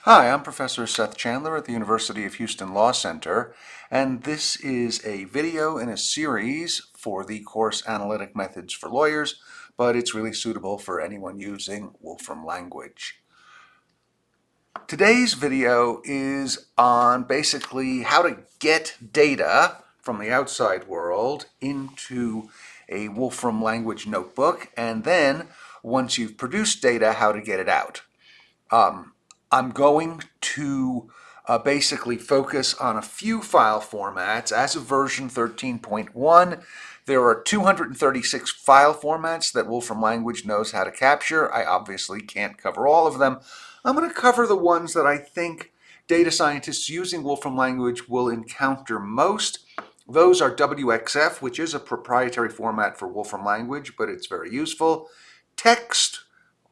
Hi, I'm Professor Seth Chandler at the University of Houston Law Center, and this is a video in a series for the course Analytic Methods for Lawyers, but it's really suitable for anyone using Wolfram Language. Today's video is on basically how to get data from the outside world into a Wolfram Language notebook, and then once you've produced data, how to get it out. I'm going to basically focus on a few file formats. As of version 13.1, there are 236 file formats that Wolfram Language knows how to capture. I obviously can't cover all of them. I'm going to cover the ones that I think data scientists using Wolfram Language will encounter most. Those are WXF, which is a proprietary format for Wolfram Language, but it's very useful. Text.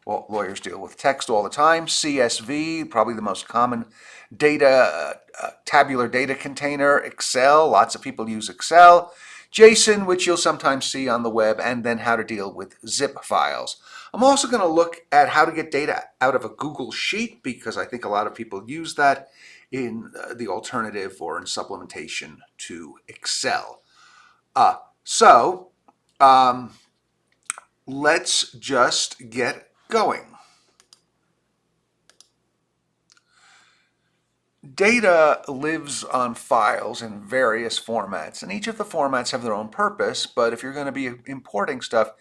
Well, lawyers deal with text all the time. CSV, probably the most common data, tabular data container. Excel, lots of people use Excel. JSON, which you'll sometimes see on the web, and then how to deal with zip files. I'm also going to look at how to get data out of a Google Sheet, because I think a lot of people use that in the alternative or in supplementation to Excel. Let's just get going. Data lives on files in various formats, and each of the formats have their own purpose, but if you're going to be importing stuff,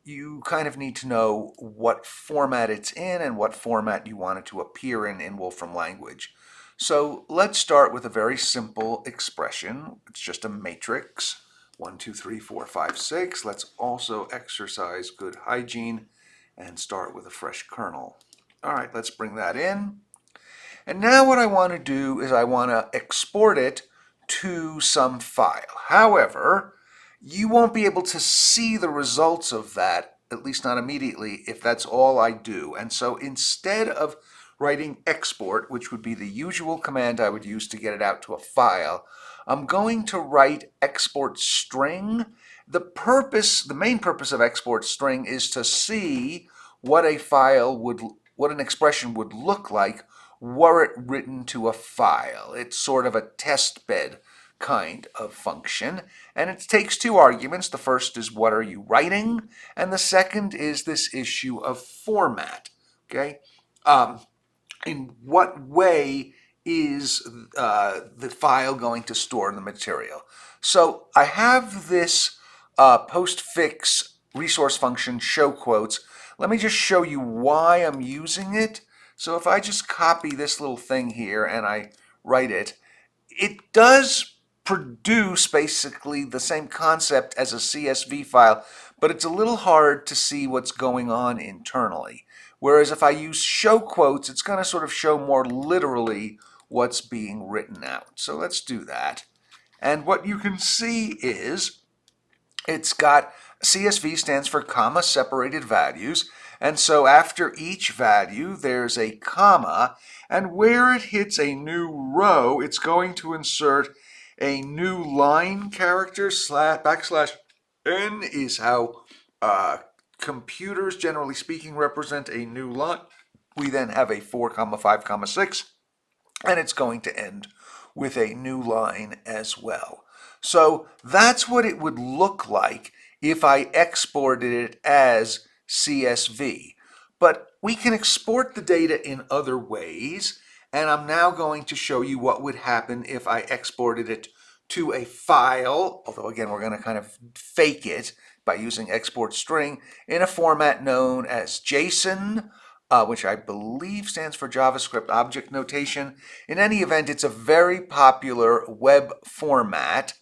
you kind of need to know what format it's in and what format you want it to appear in Wolfram Language. So let's start with a very simple expression. It's just a matrix. 1, 2, 3, 4, 5, 6. Let's also exercise good hygiene and start with a fresh kernel. All right, let's bring that in. And now what I want to do is I want to export it to some file. However, you won't be able to see the results of that, at least not immediately, if that's all I do. And so instead of writing export, which would be the usual command I would use to get it out to a file, I'm going to write export string. The main purpose of export string is to see what what an expression would look like were it written to a file. It's sort of a test bed kind of function, and it takes two arguments. The first is what are you writing, and the second is this issue of format. Okay, in what way is the file going to store the material? So I have this postfix resource function show quotes. Let me just show you why I'm using it. So if I just copy this little thing here and I write it, it does produce basically the same concept as a CSV file, but it's a little hard to see what's going on internally. Whereas if I use show quotes, it's going to sort of show more literally what's being written out. So let's do that. And what you can see is it's got CSV stands for comma separated values. And so after each value, there's a comma. And where it hits a new row, it's going to insert a new line character. \n is how computers, generally speaking, represent a new line. We then have a 4, 5, 6, and it's going to end with a new line as well. So that's what it would look like if I exported it as CSV. But we can export the data in other ways, and I'm now going to show you what would happen if I exported it to a file, although again we're going to kind of fake it by using export string in a format known as JSON, which I believe stands for JavaScript Object Notation. In any event, it's a very popular web format.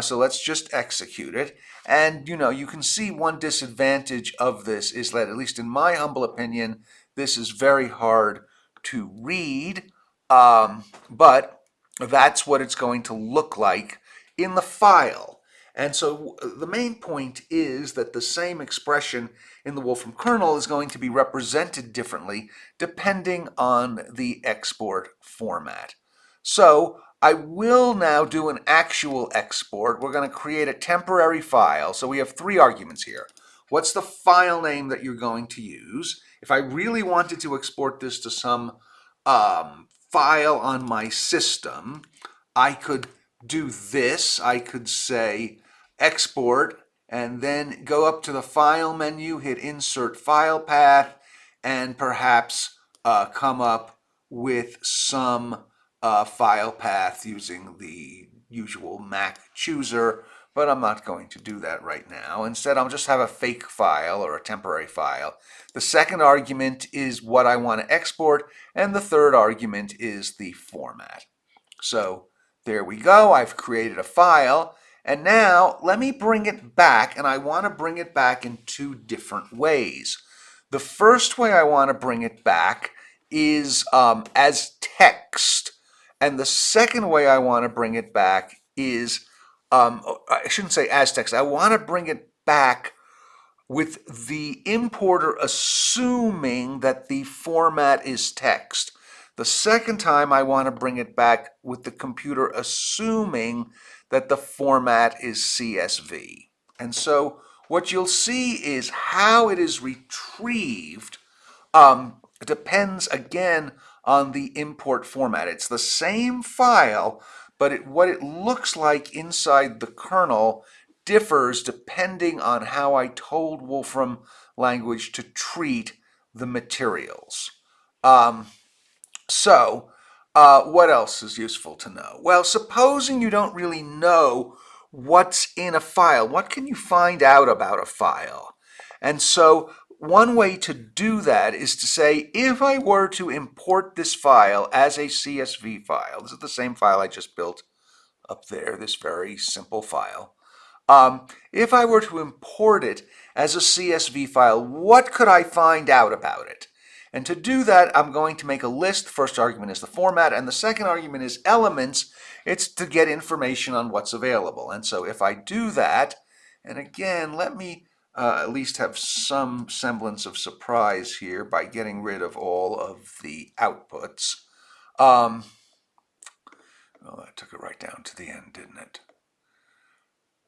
So let's just execute it. And you can see one disadvantage of this is that, at least in my humble opinion, this is very hard to read, but that's what it's going to look like in the file. And so the main point is that the same expression in the Wolfram kernel is going to be represented differently depending on the export format. So I will now do an actual export. We're going to create a temporary file. So we have 3 arguments here. What's the file name that you're going to use? If I really wanted to export this to some file on my system, I could do this. I could say export and then go up to the file menu, hit insert file path, and perhaps come up with some file path using the usual Mac chooser, but I'm not going to do that right now. Instead, I'll just have a fake file or a temporary file. The second argument is what I want to export, and the third argument is the format. So there we go. I've created a file, and now let me bring it back, and I want to bring it back in two different ways. The first way I want to bring it back is as text, and the second way I want to bring it back is, I shouldn't say as text, I want to bring it back with the importer assuming that the format is text. The second time I want to bring it back with the computer assuming that the format is CSV. And so what you'll see is how it is retrieved depends again on the import format. It's the same file, but what it looks like inside the kernel differs depending on how I told Wolfram Language to treat the materials. What else is useful to know? Well, supposing you don't really know what's in a file, what can you find out about a file? And so one way to do that is to say, if I were to import this file as a CSV file, this is the same file I just built up there, this very simple file. If I were to import it as a CSV file, what could I find out about it? And to do that, I'm going to make a list. The first argument is the format, and the second argument is elements. It's to get information on what's available. And so if I do that, and again, let me at least have some semblance of surprise here by getting rid of all of the outputs. Oh, that took it right down to the end, didn't it?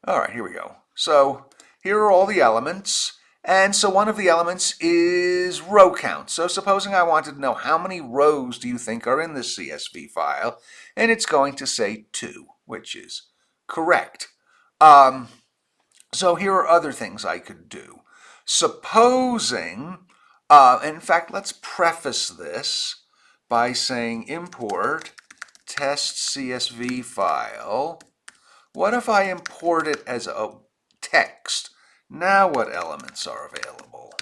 All right, here we go. So here are all the elements. And so one of the elements is row count. So supposing I wanted to know how many rows do you think are in this CSV file, and it's going to say 2, which is correct. So here are other things I could do. Supposing, in fact, let's preface this by saying import test CSV file. What if I import it as a text? Now what elements are available?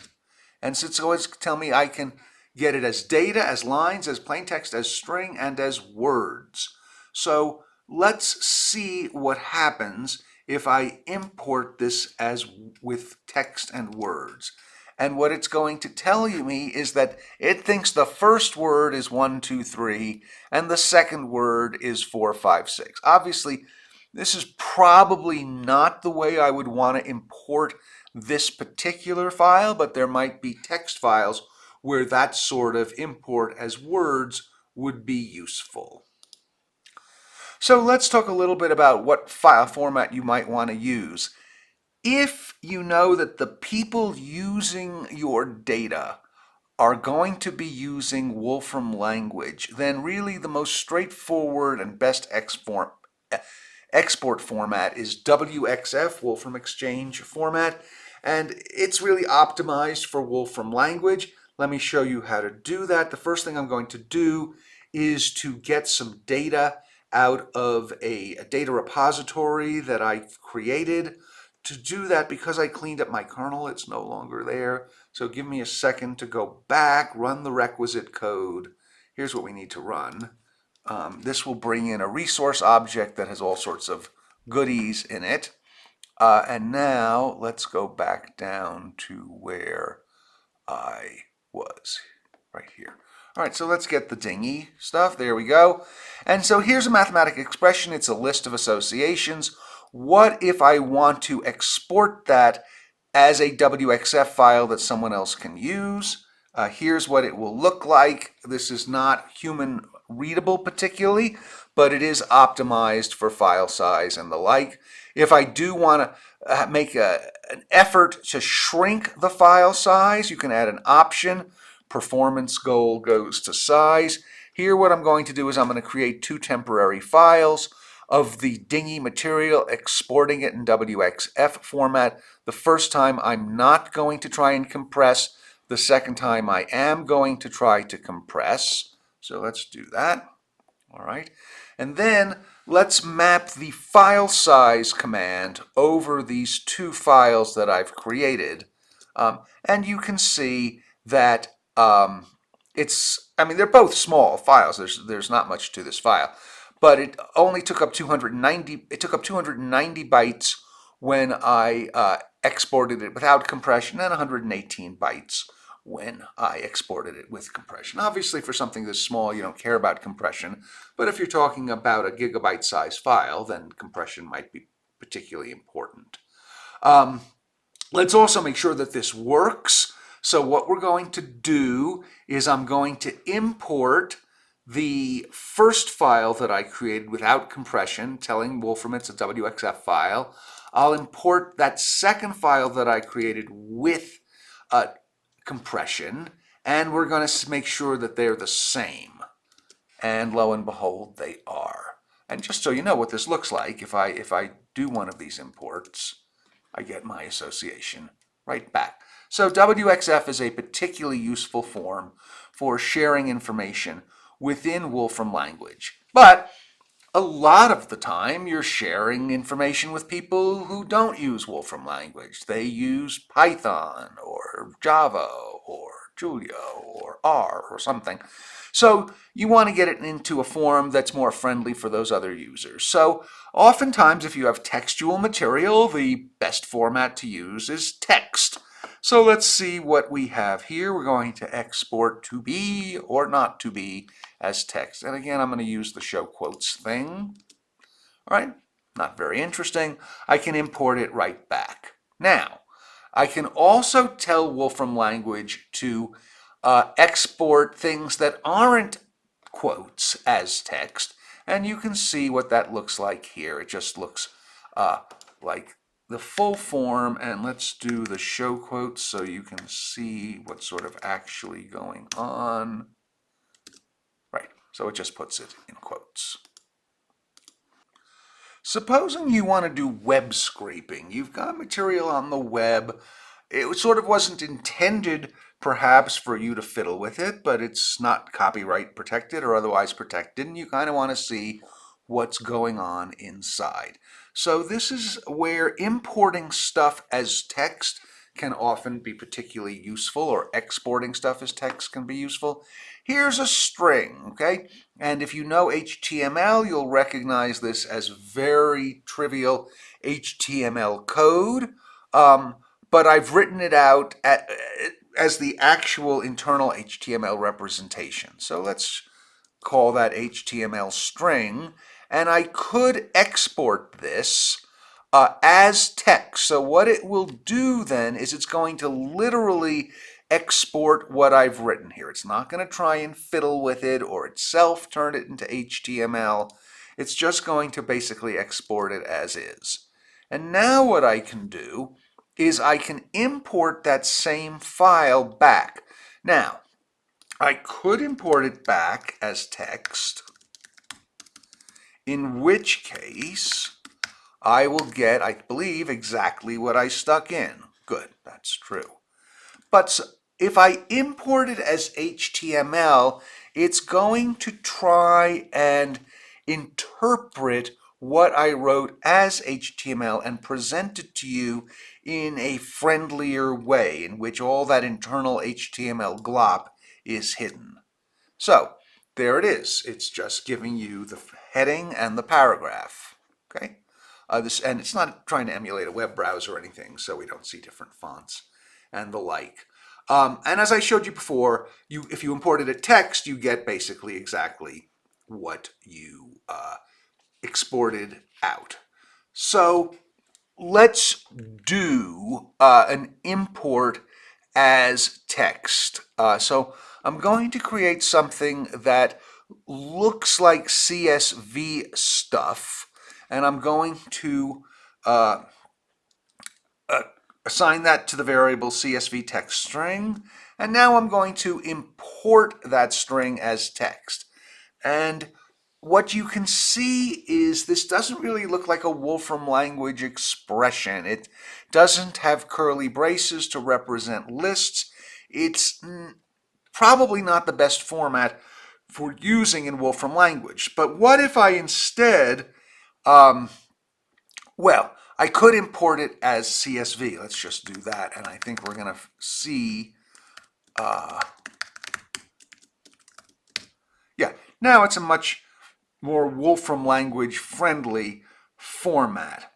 And so it's always tell me I can get it as data, as lines, as plain text, as string, and as words. So let's see what happens if I import this as with text and words. And what it's going to tell me is that it thinks the first word is 1, 2, 3, and the second word is 4, 5, 6. Obviously, this is probably not the way I would want to import this particular file, but there might be text files where that sort of import as words would be useful. So let's talk a little bit about what file format you might want to use. If you know that the people using your data are going to be using Wolfram Language, then really the most straightforward and best export format is WXF, Wolfram Exchange format, and it's really optimized for Wolfram Language. Let me show you how to do that. The first thing I'm going to do is to get some data out of a data repository that I've created. To do that, because I cleaned up my kernel, it's no longer there. So give me a second to go back, run the requisite code. Here's what we need to run. This will bring in a resource object that has all sorts of goodies in it. And now let's go back down to where I was, right here. All right, so let's get the dingy stuff. There we go. And so here's a mathematical expression. It's a list of associations. What if I want to export that as a WXF file that someone else can use? Here's what it will look like. This is not human readable particularly, but it is optimized for file size and the like. If I do want to make an effort to shrink the file size, you can add an option performance goal goes to size. Here what I'm going to do is I'm going to create two temporary files of the dinghy material, exporting it in WXF format. The first time I'm not going to try and compress. The second time I am going to try to compress. So let's do that. All right. And then let's map the file size command over these two files that I've created. And you can see that they're both small files. There's not much to this file. But it only took up 290, it took up 290 bytes when I exported it without compression, and 118 bytes when I exported it with compression. Obviously, for something this small, you don't care about compression, but if you're talking about a gigabyte size file, then compression might be particularly important. Let's also make sure that this works. So what we're going to do is I'm going to import the first file that I created without compression, telling Wolfram it's a WXF file. I'll import that second file that I created with compression, and we're going to make sure that they're the same. And lo and behold, they are. And just so you know what this looks like, if I do one of these imports, I get my association right back. So WXF is a particularly useful form for sharing information within Wolfram Language. But a lot of the time, you're sharing information with people who don't use Wolfram Language. They use Python or Java or Julia or R or something. So you want to get it into a form that's more friendly for those other users. So oftentimes, if you have textual material, the best format to use is text. So let's see what we have here. We're going to export to be or not to be as text. And again, I'm going to use the show quotes thing. All right, not very interesting. I can import it right back. Now, I can also tell Wolfram Language to export things that aren't quotes as text. And you can see what that looks like here. It just looks like the full form, and let's do the show quotes so you can see what's sort of actually going on. Right, so it just puts it in quotes. Supposing you want to do web scraping. You've got material on the web. It sort of wasn't intended, perhaps, for you to fiddle with it, but it's not copyright protected or otherwise protected, and you kind of want to see what's going on inside. So this is where importing stuff as text can often be particularly useful, or exporting stuff as text can be useful. Here's a string, okay? And if you know HTML, you'll recognize this as very trivial HTML code, but I've written it out as the actual internal HTML representation. So let's call that HTML string, and I could export this as text. So what it will do then is it's going to literally export what I've written here. It's not going to try and fiddle with it or itself turn it into HTML. It's just going to basically export it as is. And now what I can do is I can import that same file back. Now, I could import it back as text, in which case I will get, I believe, exactly what I stuck in. Good, that's true. But if I import it as HTML, it's going to try and interpret what I wrote as HTML and present it to you in a friendlier way, in which all that internal HTML glop is hidden. So there it is. It's just giving you the heading and the paragraph. Okay, and it's not trying to emulate a web browser or anything, so we don't see different fonts and the like. And as I showed you before, if you imported a text, you get basically exactly what you exported out. So let's do an import as text. So I'm going to create something that looks like CSV stuff, and I'm going to assign that to the variable CSV text string, And now I'm going to import that string as text. And what you can see is this doesn't really look like a Wolfram language expression. It doesn't have curly braces to represent lists. It's probably not the best format for using in Wolfram language. But what if I instead, well, I could import it as CSV. Let's just do that. And I think we're going to see, yeah, now it's a much more Wolfram language friendly format.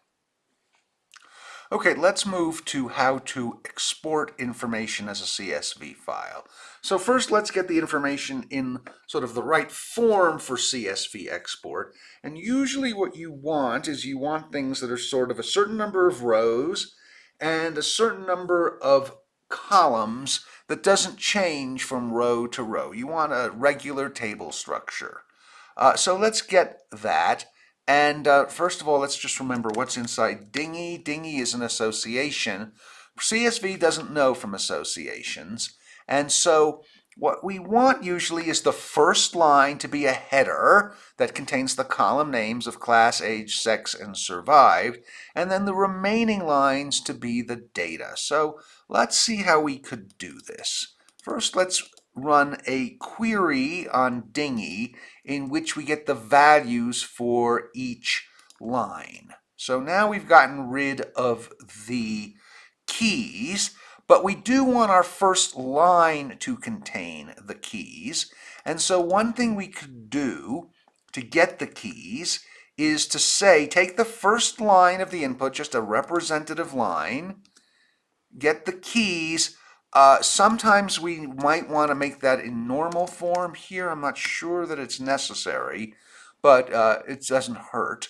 Okay, let's move to how to export information as a CSV file. So first, let's get the information in sort of the right form for CSV export. And usually what you want is you want things that are sort of a certain number of rows and a certain number of columns that doesn't change from row to row. You want a regular table structure. So let's get that. And first of all, let's just remember what's inside Dingy. Dingy is an association. CSV doesn't know from associations. And so what we want usually is the first line to be a header that contains the column names of class, age, sex, and survived, and then the remaining lines to be the data. So let's see how we could do this. First, let's run a query on Dingy in which we get the values for each line. So now we've gotten rid of the keys, but we do want our first line to contain the keys. And so one thing we could do to get the keys is to say, take the first line of the input, just a representative line, get the keys. Sometimes we might want to make that in normal form. Here I'm not sure that it's necessary, but it doesn't hurt.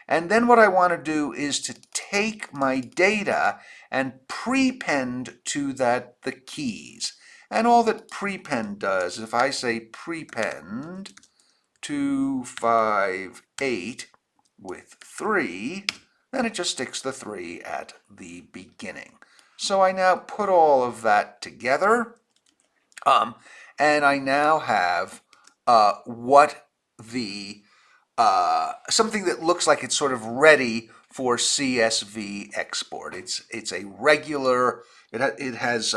And then what I want to do is to take my data and prepend to that the keys. And all that prepend does, if I say prepend 258 with 3, then it just sticks the 3 at the beginning. So I now put all of that together, and I now have what the something that looks like it's sort of ready for CSV export. It's a regular. It has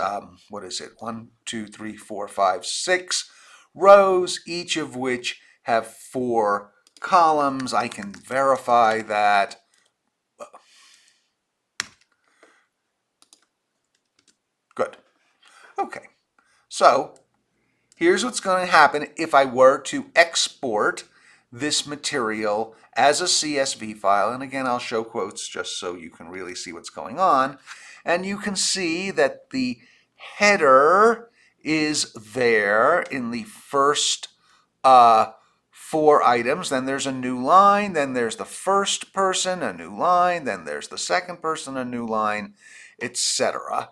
what is it? 1, 2, 3, 4, 5, 6 rows, each of which have 4 columns. I can verify that. Good. Okay. So here's what's going to happen if I were to export this material as a CSV file. And again, I'll show quotes just so you can really see what's going on. And you can see that the header is there in the first 4 items. Then there's a new line. Then there's the first person, a new line. Then there's the second person, a new line, etc.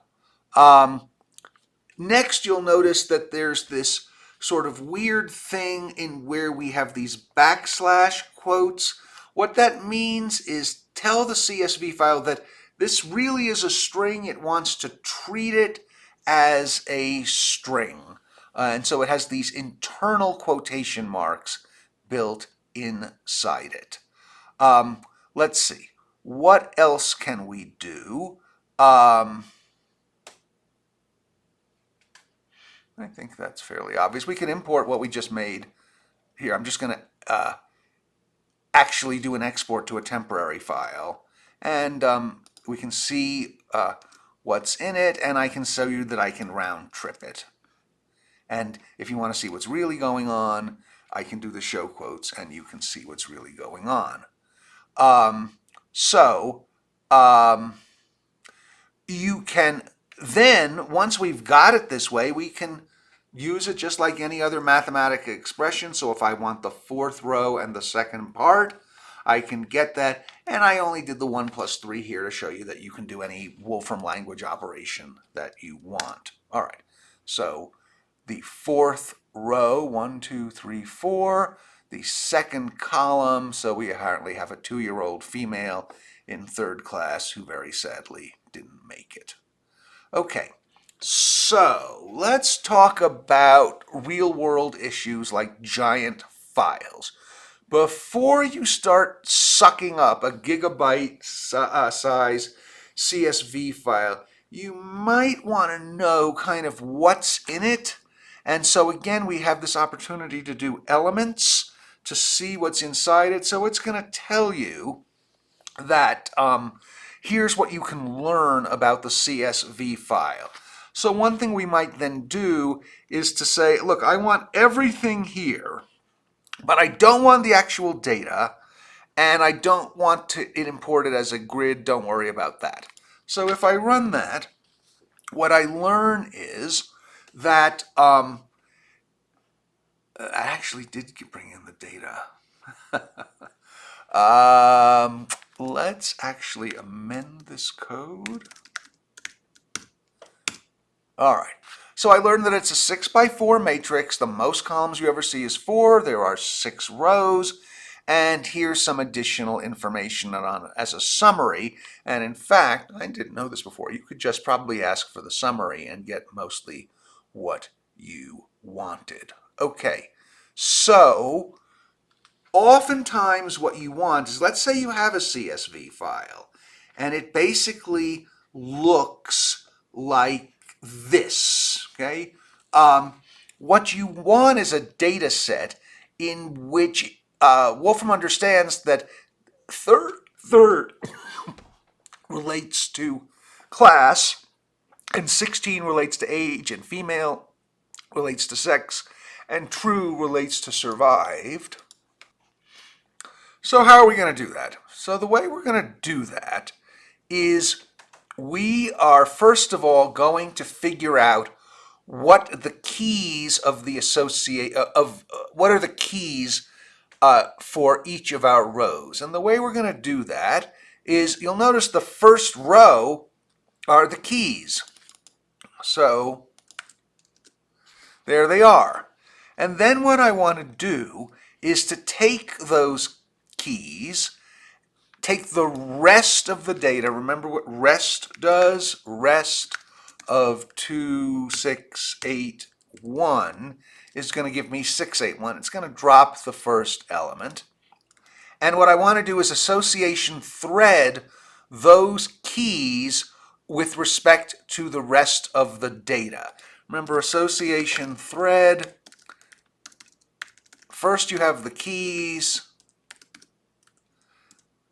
Next, you'll notice that there's this sort of weird thing in where we have these backslash quotes. What that means is tell the CSV file that this really is a string. It wants to treat it as a string. And so it has these internal quotation marks built inside it. Let's see. What else can we do? I think that's fairly obvious. We can import what we just made here. I'm just going to actually do an export to a temporary file. And we can see what's in it, and I can show you that I can round trip it. And if you want to see what's really going on, I can do the show quotes, and you can see what's really going on. You can then, once we've got it this way, we can use it just like any other mathematical expression. So if I want the 4th row and the second part, I can get that. And I only did the 1 plus 3 here to show you that you can do any Wolfram language operation that you want. All right, so the 4th row, 1, 2, 3, 4. The second column, so we apparently have a 2-year-old female in 3rd class who very sadly didn't make it. Okay, So let's talk about real-world issues like giant files. Before you start sucking up a gigabyte size CSV file, you might want to know kind of what's in it. And so again, we have this opportunity to do elements to see what's inside it. So it's going to tell you that here's what you can learn about the CSV file. So one thing we might then do is to say, look, I want everything here, but I don't want the actual data, and I don't want it imported as a grid. Don't worry about that. So if I run that, what I learn is that I actually did bring in the data. Let's actually amend this code. All right. So I learned that it's a 6x4 matrix. The most columns you ever see is 4. There are 6 rows. And here's some additional information on as a summary. And in fact, I didn't know this before. You could just probably ask for the summary and get mostly what you wanted. Okay. So oftentimes what you want is, let's say you have a CSV file, and it basically looks like this, okay? What you want is a data set in which Wolfram understands that third relates to class, and 16 relates to age, and female relates to sex, and true relates to survived. So how are we going to do that? So the way we're going to do that is we are first of all going to figure out what the keys of the what are the keys for each of our rows. And the way we're going to do that is, you'll notice the first row are the keys. So there they are. And then what I want to do is to take those keys, take the rest of the data. Remember what rest does? Rest of 2681 is going to give me 681. It's going to drop the first element. And what I want to do is association thread those keys with respect to the rest of the data. Remember, association thread, first you have the keys,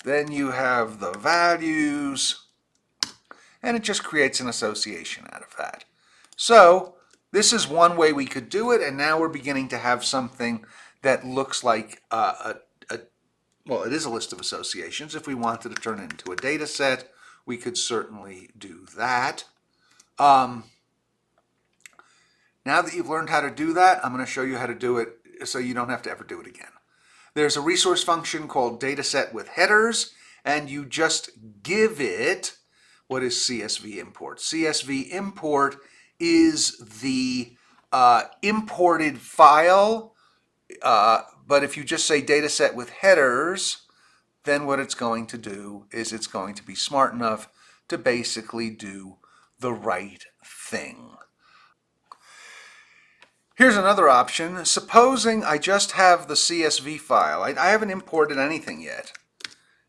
then you have the values, and it just creates an association out of that. So this is one way we could do it, and now we're beginning to have something that looks like well, it is a list of associations. If we wanted to turn it into a data set, we could certainly do that. Now that you've learned how to do that, I'm going to show you how to do it so you don't have to ever do it again. There's a resource function called dataset with headers, and you just give it what is CSV import. CSV import is the imported file, but if you just say dataset with headers, then what it's going to do is it's going to be smart enough to basically do the right thing. Here's another option. Supposing I just have the CSV file. I haven't imported anything yet.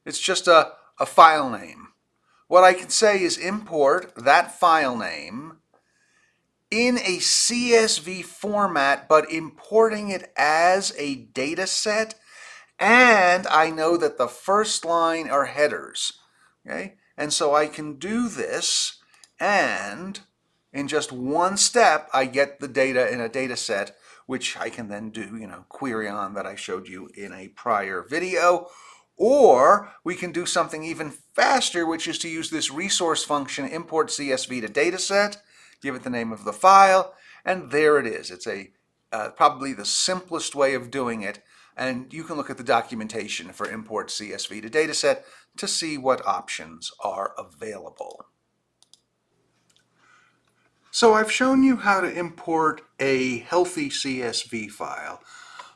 It's just a file name. What I can say is import that file name in a CSV format, but importing it as a data set, and I know that the first line are headers. Okay? And so I can do this, and in just one step, I get the data in a data set, which I can then do, query on that I showed you in a prior video. Or we can do something even faster, which is to use this resource function, import CSV to dataset, give it the name of the file, and there it is. It's probably the simplest way of doing it, and you can look at the documentation for import CSV to dataset to see what options are available. So I've shown you how to import a healthy CSV file.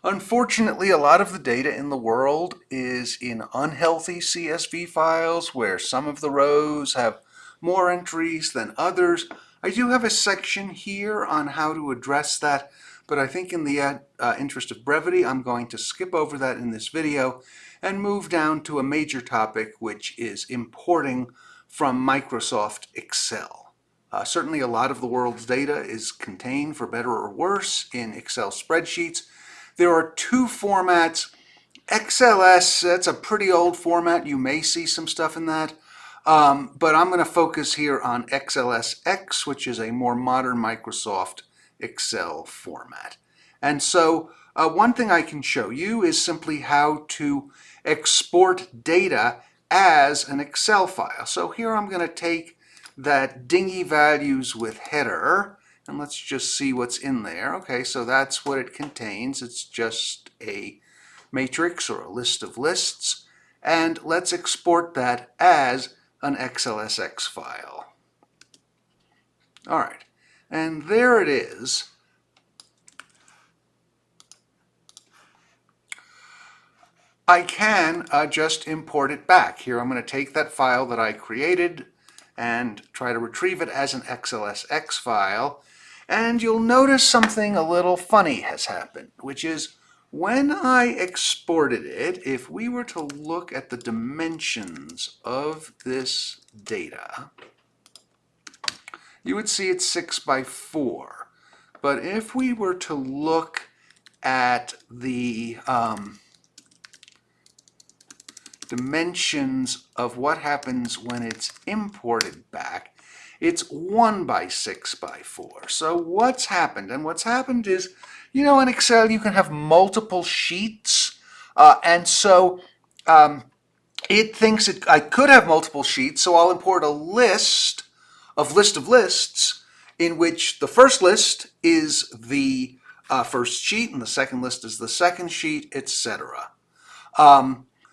Unfortunately, a lot of the data in the world is in unhealthy CSV files where some of the rows have more entries than others. I do have a section here on how to address that, but I think in the interest of brevity, I'm going to skip over that in this video and move down to a major topic, which is importing from Microsoft Excel. Certainly a lot of the world's data is contained, for better or worse, in Excel spreadsheets. There are two formats. XLS, that's a pretty old format. You may see some stuff in that. But I'm going to focus here on XLSX, which is a more modern Microsoft Excel format. And so one thing I can show you is simply how to export data as an Excel file. So here I'm going to take that dingy values with header, and let's just see what's in there. Okay, so that's what it contains. It's just a matrix or a list of lists, and let's export that as an XLSX file. All right, and there it is. I can just import it back. Here I'm going to take that file that I created and try to retrieve it as an XLSX file, and you'll notice something a little funny has happened, which is when I exported it, if we were to look at the dimensions of this data, you would see it's 6 by 4. But if we were to look at the dimensions of what happens when it's imported back, it's 1 by 6 by 4. So what's happened? And what's happened is, you know, in Excel you can have multiple sheets, and so it thinks I could have multiple sheets, so I'll import a list of lists in which the first list is the first sheet and the second list is the second sheet, etc.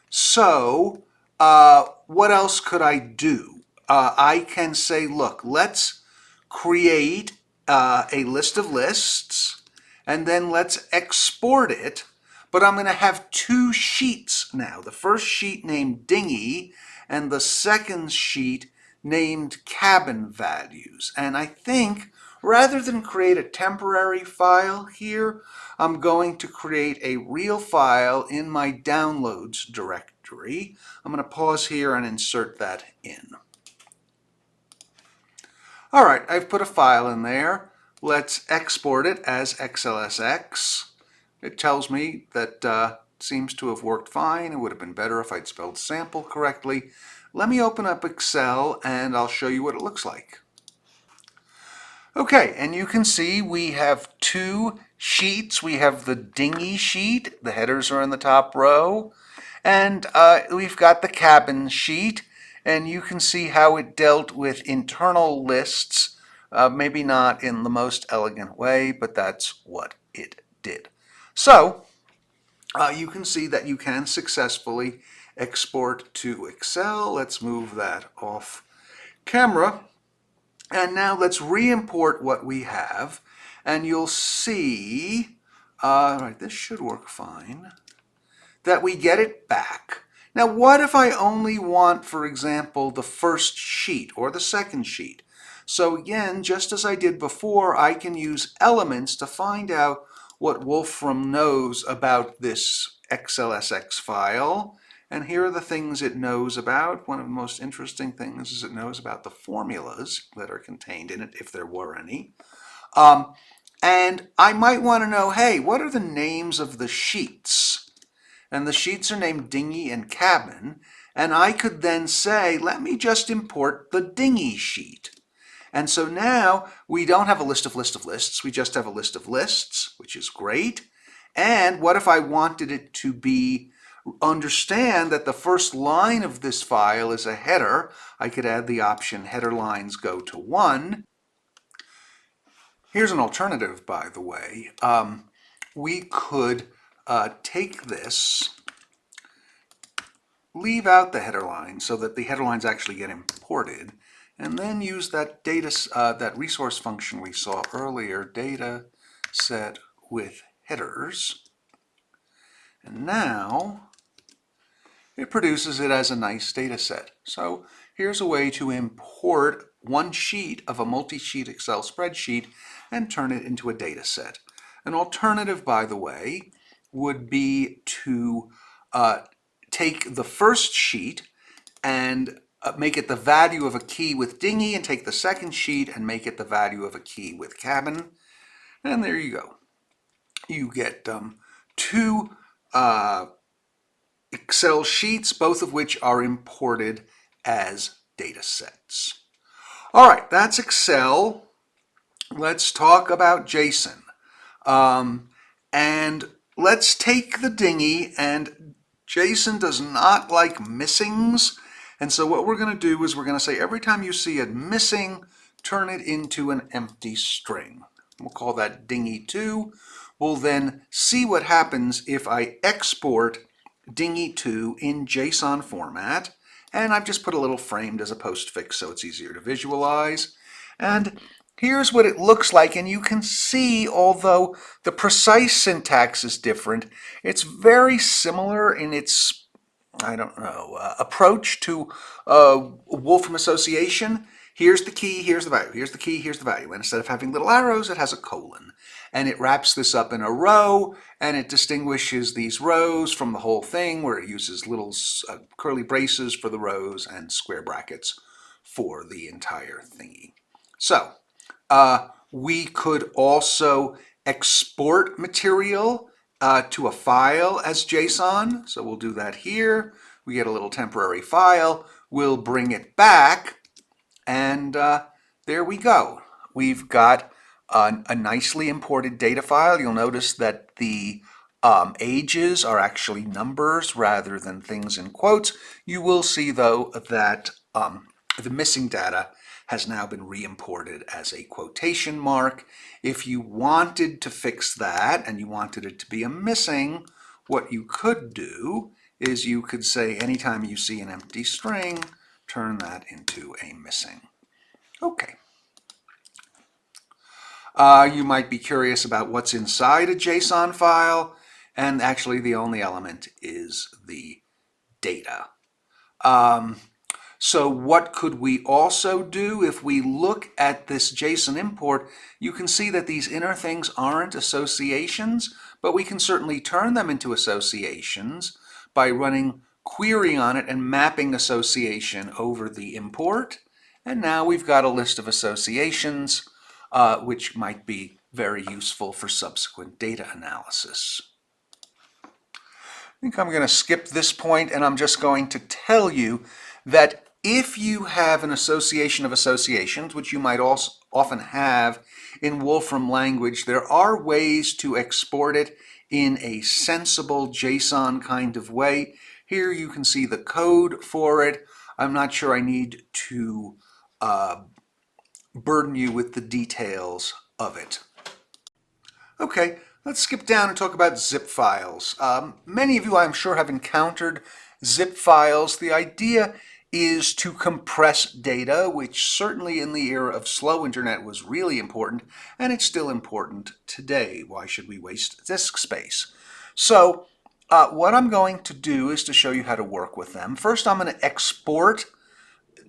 So what else could I do? I can say, look, let's create a list of lists, and then let's export it. But I'm going to have two sheets now. The first sheet named Dingy, and the second sheet named Cabin Values. And I think rather than create a temporary file here, I'm going to create a real file in my Downloads directory. I'm going to pause here and insert that in. All right, I've put a file in there. Let's export it as XLSX. It tells me that seems to have worked fine. It would have been better if I'd spelled sample correctly. Let me open up Excel and I'll show you what it looks like. Okay, and you can see we have two sheets. We have the dingy sheet. The headers are in the top row. And we've got the cabin sheet. And you can see how it dealt with internal lists, maybe not in the most elegant way, but that's what it did. So you can see that you can successfully export to Excel. Let's move that off camera. And now let's re-import what we have. And you'll see, right, this should work fine, that we get it back. Now, what if I only want, for example, the first sheet or the second sheet? So again, just as I did before, I can use elements to find out what Wolfram knows about this XLSX file. And here are the things it knows about. One of the most interesting things is it knows about the formulas that are contained in it, if there were any. And I might want to know, hey, what are the names of the sheets? And the sheets are named Dingy and Cabin, and I could then say, let me just import the Dingy sheet. And so now we don't have a list of lists, we just have a list of lists, which is great. And what if I wanted it to understand that the first line of this file is a header? I could add the option header lines go to 1. Here's an alternative, by the way. We could take this, leave out the header line so that the header lines actually get imported, and then use that that resource function we saw earlier, dataset with headers. And now it produces it as a nice data set. So here's a way to import one sheet of a multi-sheet Excel spreadsheet and turn it into a data set. An alternative, by the way, would be to take the first sheet and make it the value of a key with dinghy, and take the second sheet and make it the value of a key with cabin. And there you go. You get two Excel sheets, both of which are imported as data sets. All right, that's Excel. Let's talk about JSON. And let's take the dinghy, and JSON does not like missings. And so what we're going to do is we're going to say every time you see it missing, turn it into an empty string. We'll call that dinghy2. We'll then see what happens if I export dinghy2 in JSON format. And I've just put a little framed as a postfix so it's easier to visualize. And here's what it looks like, and you can see, although the precise syntax is different, it's very similar in its, approach to Wolfram association. Here's the key, here's the value, here's the key, here's the value. And instead of having little arrows, it has a colon. And it wraps this up in a row, and it distinguishes these rows from the whole thing, where it uses little curly braces for the rows and square brackets for the entire thingy. So we could also export material to a file as JSON. So we'll do that here. We get a little temporary file. We'll bring it back, and there we go. We've got a nicely imported data file. You'll notice that the ages are actually numbers rather than things in quotes. You will see, though, that the missing data has now been re-imported as a quotation mark. If you wanted to fix that and you wanted it to be a missing, what you could do is you could say anytime you see an empty string, turn that into a missing. Okay. You might be curious about what's inside a JSON file, and actually the only element is the data. So what could we also do? If we look at this JSON import, you can see that these inner things aren't associations, but we can certainly turn them into associations by running query on it and mapping association over the import. And now we've got a list of associations, which might be very useful for subsequent data analysis. I think I'm going to skip this point, and I'm just going to tell you that if you have an association of associations, which you might also often have in Wolfram language, there are ways to export it in a sensible JSON kind of way. Here you can see the code for it. I'm not sure I need to burden you with the details of it. Okay, let's skip down and talk about zip files. Many of you, I'm sure, have encountered zip files. The idea is to compress data, which certainly in the era of slow internet was really important, and it's still important today. Why should we waste disk space? So what I'm going to do is to show you how to work with them. First, I'm going to export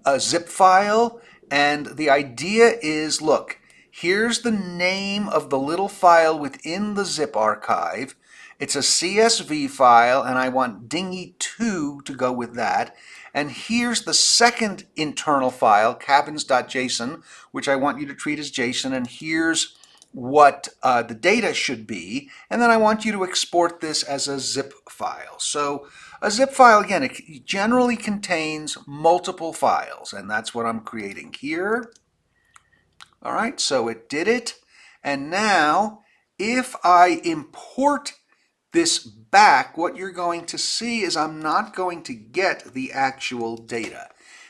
a zip file, and the idea is, look, here's the name of the little file within the zip archive. It's a CSV file, and I want dinghy2 to go with that. And here's the second internal file, cabins.json, which I want you to treat as JSON, and here's what the data should be. And then I want you to export this as a zip file. So a zip file, again, it generally contains multiple files, and that's what I'm creating here. All right, so it did it. And now, if I import this back, what you're going to see is I'm not going to get the actual data.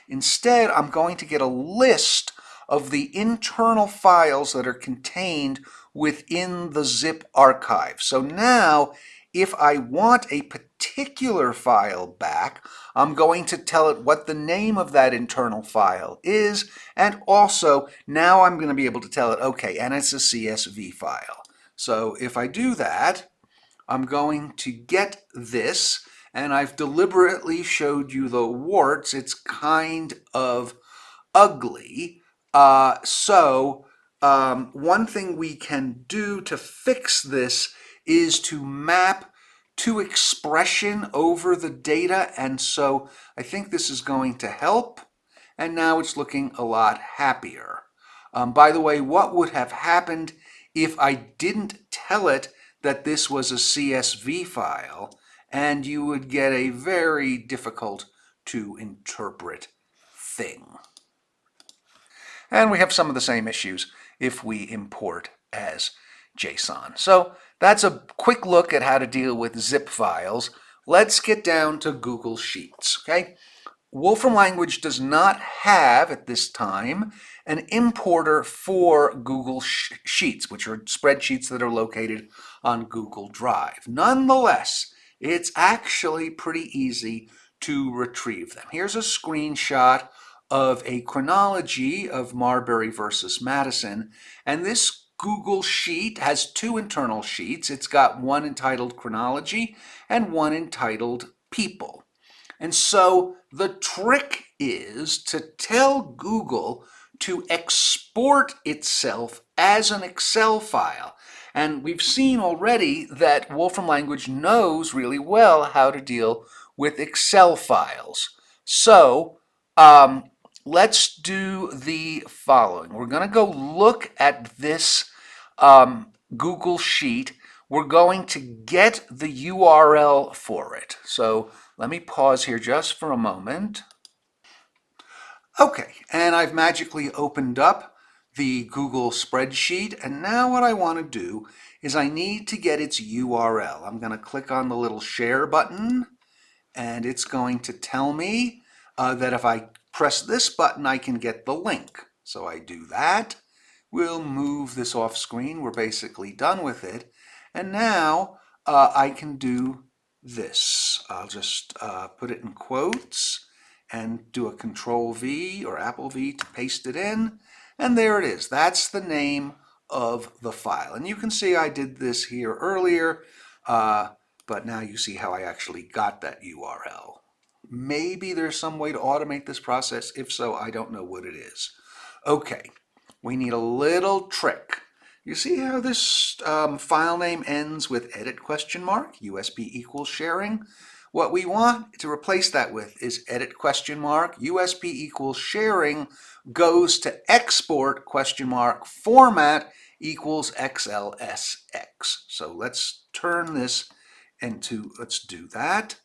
Instead, I'm going to get a list of the internal files that are contained within the zip archive. So now, if I want a particular file back, I'm going to tell it what the name of that internal file is, and also now I'm going to be able to tell it, okay, and it's a CSV file. So if I do that, I'm going to get this, and I've deliberately showed you the warts. It's kind of ugly. One thing we can do to fix this is to map to expression over the data, and so I think this is going to help, and now it's looking a lot happier. By the way, what would have happened if I didn't tell it that this was a CSV file, and you would get a very difficult to interpret thing. And we have some of the same issues if we import as JSON. So that's a quick look at how to deal with zip files. Let's get down to Google Sheets, okay? Wolfram Language does not have, at this time, an importer for Google Sheets, which are spreadsheets that are located on Google Drive. Nonetheless, it's actually pretty easy to retrieve them. Here's a screenshot of a chronology of Marbury versus Madison, and this Google Sheet has two internal sheets. It's got one entitled Chronology and one entitled People. And so the trick is to tell Google to export itself as an Excel file. And we've seen already that Wolfram Language knows really well how to deal with Excel files. So let's do the following. We're going to go look at this Google Sheet. We're going to get the URL for it. So let me pause here just for a moment. Okay, and I've magically opened up the Google spreadsheet, and now what I want to do is I need to get its URL. I'm going to click on the little share button, and it's going to tell me that if I press this button, I can get the link. So I do that. We'll move this off screen. We're basically done with it. And now I can do this. I'll just put it in quotes and do a Control V or Apple V to paste it in. And there it is. That's the name of the file. And you can see I did this here earlier, but now you see how I actually got that URL. Maybe there's some way to automate this process. If so, I don't know what it is. Okay, we need a little trick. You see how this file name ends with edit question mark, USB equals sharing? What we want to replace that with is edit question mark, USB equals sharing goes to export question mark, format equals XLSX. So let's turn this into, let's do that.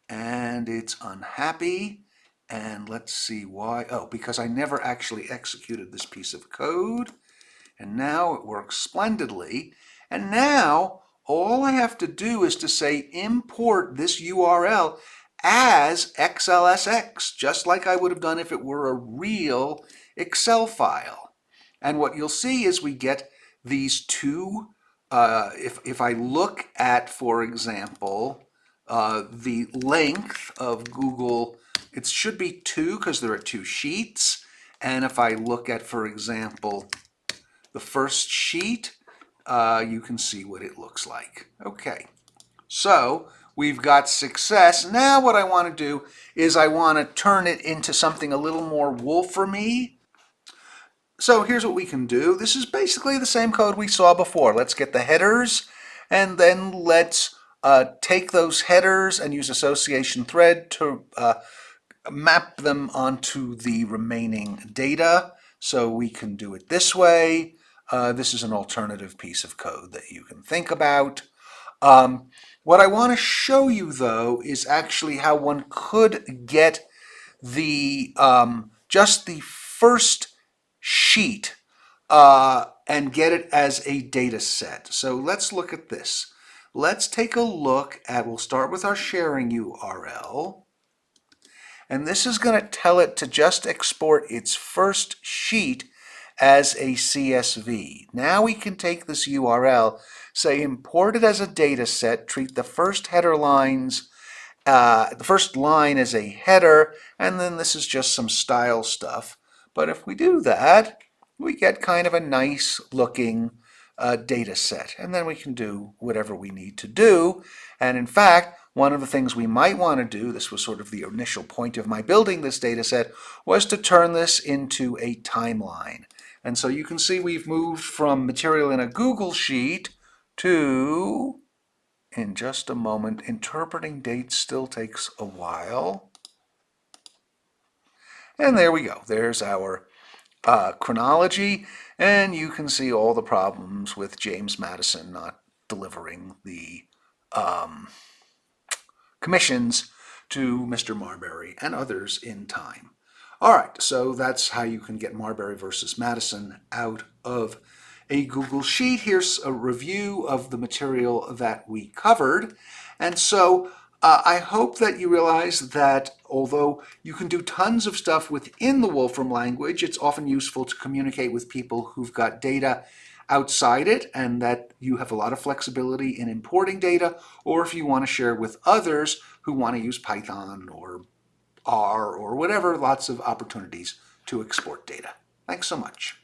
And it's unhappy. And let's see why. Oh, because I never actually executed this piece of code. And now it works splendidly. And now all I have to do is to say import this URL as XLSX, just like I would have done if it were a real Excel file. And what you'll see is we get these two, if I look at, for example, the length of Google, it should be 2 because there are 2 sheets. And if I look at, for example, the first sheet, you can see what it looks like. Okay, so we've got success. Now what I want to do is I want to turn it into something a little more Wolfram-y. So here's what we can do. This is basically the same code we saw before. Let's get the headers, and then let's take those headers and use association thread to map them onto the remaining data. So we can do it this way. This is an alternative piece of code that you can think about. What I want to show you, though, is actually how one could get the just the first sheet and get it as a data set. So let's look at this. Let's take a look at, we'll start with our sharing URL. And this is going to tell it to just export its first sheet as a CSV. Now we can take this URL, say import it as a data set, treat the first header lines, the first line as a header, and then this is just some style stuff. But if we do that, we get kind of a nice looking data set. And then we can do whatever we need to do. And in fact, one of the things we might want to do, this was sort of the initial point of my building this data set, was to turn this into a timeline. And so you can see we've moved from material in a Google Sheet to, in just a moment, interpreting dates still takes a while. And there we go. There's our chronology, and you can see all the problems with James Madison not delivering the commissions to Mr. Marbury and others in time. All right, so that's how you can get Marbury versus Madison out of a Google Sheet. Here's a review of the material that we covered. And so I hope that you realize that although you can do tons of stuff within the Wolfram language, it's often useful to communicate with people who've got data outside it, and that you have a lot of flexibility in importing data, or if you want to share with others who want to use Python or R or whatever, lots of opportunities to export data. Thanks so much.